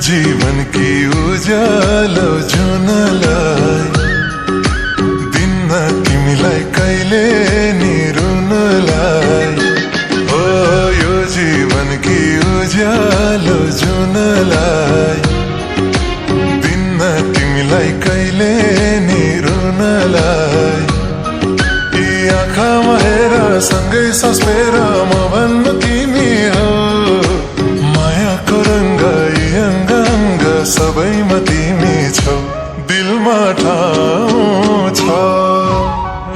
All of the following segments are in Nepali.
जीवन की उज्यालो जुनलाई दिन्न तिमीलाई कहिले नि रुनलाई ओ यो जीवन की उज्यालो जुनलाई दिन्न तिमीलाई कहिले नि रुनलाई यी आँखामा हेर सँगै सास फेर म भन्नु तिमी हो मायाको रङ्ग सबैमा तिमी छौ दिलमा ठाउँ छ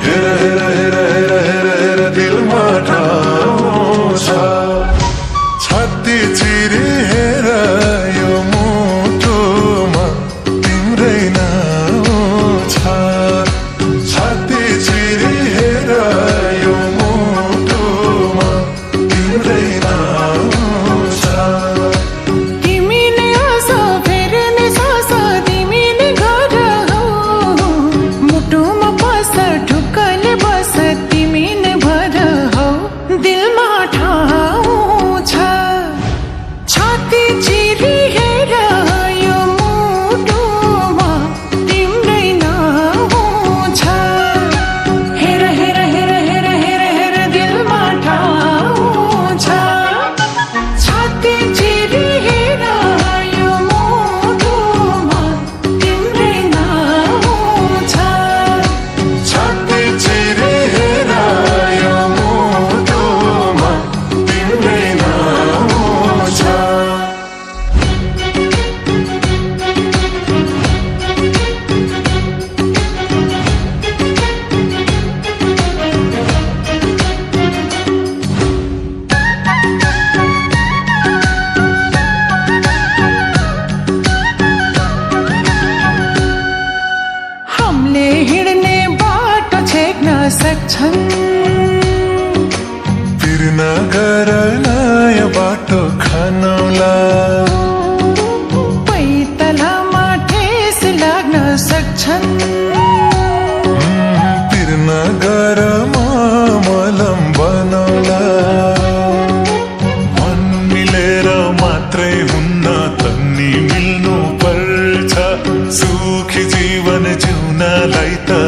हेर हेर हेर हेर हेर हेर दिलमा ठाउँ छ छाती चिरी हेर यो मुटुमा तिम्रै नाउँ छ छाती चिरी हेर यो मुटुमा तिम्रै नाउँ छ सक्छन् पिर्न गर नयाँ बाटो खानौला पैतलामा ठेस लाग्न सक्छन् पिर्न गर मलम बनौला मन मिलेर मात्रै हुन्न तन्नी मिल्नु पर्छ सुखी जीवन जिउनलाई त